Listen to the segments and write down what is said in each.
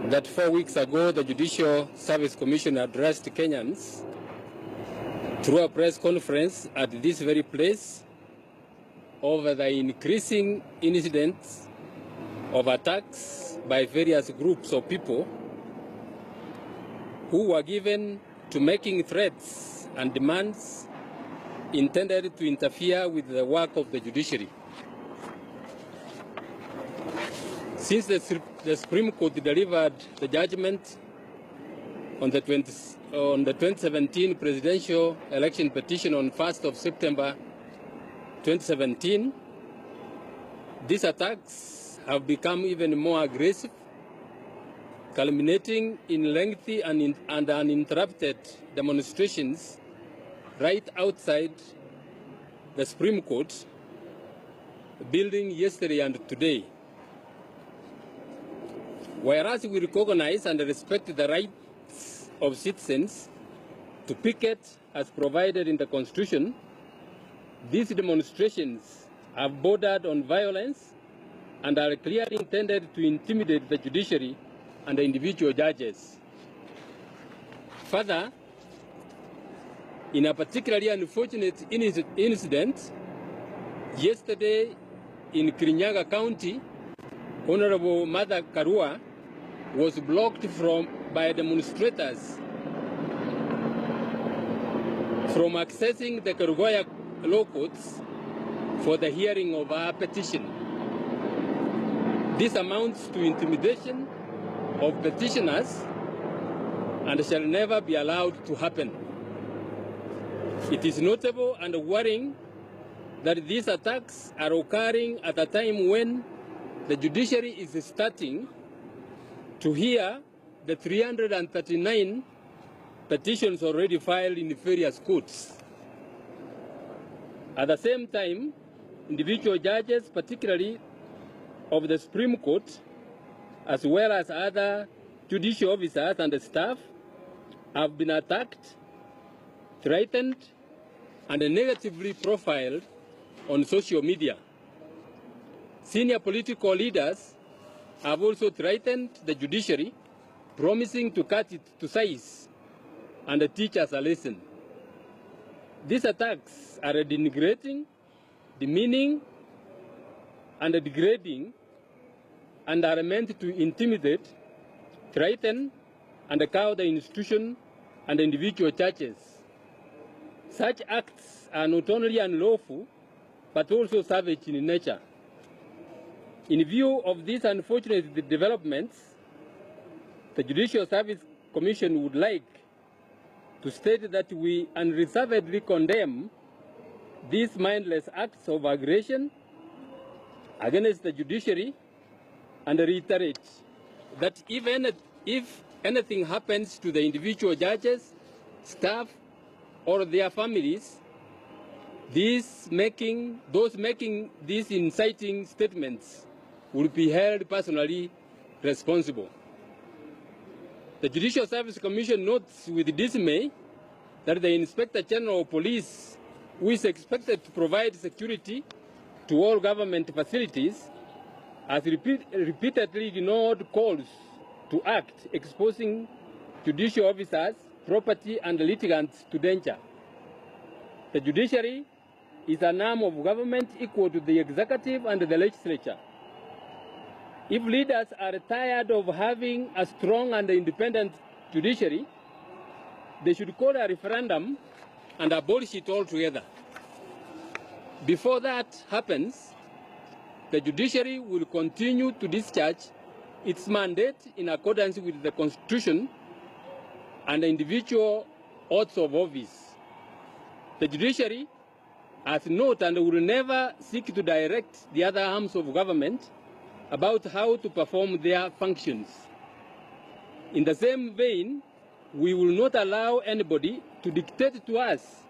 that 4 weeks ago the Judicial Service Commission addressed Kenyans through a press conference at this very place over the increasing incidents of attacks by various groups of people who were given to making threats and demands intended to interfere with the work of the judiciary. Since the Supreme Court delivered the judgment on the 2017 presidential election petition on 1st of September 2017, these attacks have become even more aggressive, culminating in lengthy and uninterrupted demonstrations right outside the Supreme Court building yesterday and today. Whereas we recognize and respect the rights of citizens to picket as provided in the Constitution, these demonstrations have bordered on violence and are clearly intended to intimidate the judiciary and the individual judges. Further, in a particularly unfortunate incident, yesterday in Kirinyaga County, Honorable Mother Karua was blocked by demonstrators from accessing the Kerugoya law courts for the hearing of her petition. This amounts to intimidation of petitioners and shall never be allowed to happen. It is notable and worrying that these attacks are occurring at a time when the judiciary is starting to hear the 339 petitions already filed in various courts. At the same time, individual judges, particularly of the Supreme Court, as well as other judicial officers and staff, have been attacked, threatened, and negatively profiled on social media. Senior political leaders have also threatened the judiciary, promising to cut it to size and teach us a lesson. These attacks are denigrating, demeaning, and degrading, and are meant to intimidate, threaten, and cow the institution and individual churches. Such acts are not only unlawful, but also savage in nature. In view of these unfortunate developments, the Judicial Service Commission would like to state that we unreservedly condemn these mindless acts of aggression against the judiciary and reiterate that even if anything happens to the individual judges, staff, or their families, those making these inciting statements will be held personally responsible. The Judicial Service Commission notes with dismay that the Inspector General of Police, who is expected to provide security to all government facilities, has repeatedly ignored calls to act, exposing judicial officers, property, and litigants to danger. The judiciary is an arm of government equal to the executive and the legislature. If leaders are tired of having a strong and independent judiciary, they should call a referendum and abolish it altogether. Before that happens, the judiciary will continue to discharge its mandate in accordance with the Constitution and the individual oaths of office. The judiciary has not and will never seek to direct the other arms of government about how to perform their functions. In the same vein, we will not allow anybody to dictate to us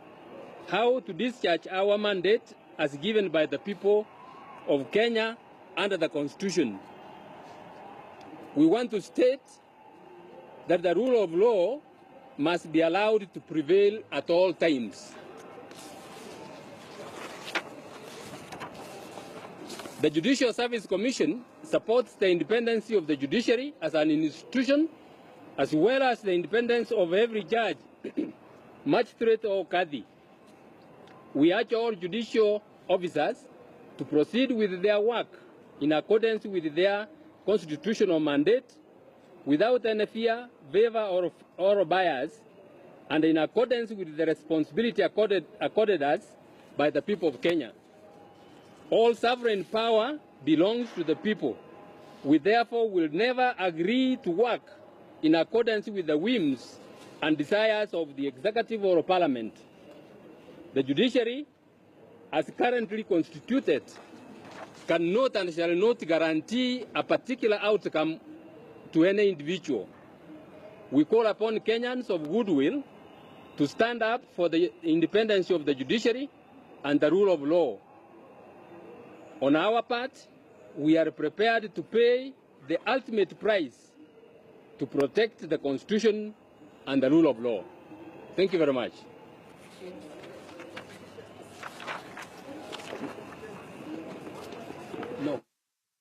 how to discharge our mandate as given by the people of Kenya under the Constitution. We want to state that the rule of law must be allowed to prevail at all times. The Judicial Service Commission supports the independence of the judiciary as an institution, as well as the independence of every judge, magistrate or Qadi. We urge all judicial officers to proceed with their work in accordance with their constitutional mandate, without any fear, favor, or bias, and in accordance with the responsibility accorded us by the people of Kenya. All sovereign power belongs to the people. We therefore will never agree to work in accordance with the whims and desires of the executive or parliament. The judiciary, as currently constituted, cannot and shall not guarantee a particular outcome to any individual. We call upon Kenyans of goodwill to stand up for the independence of the judiciary and the rule of law. On our part, we are prepared to pay the ultimate price to protect the Constitution and the rule of law. Thank you very much.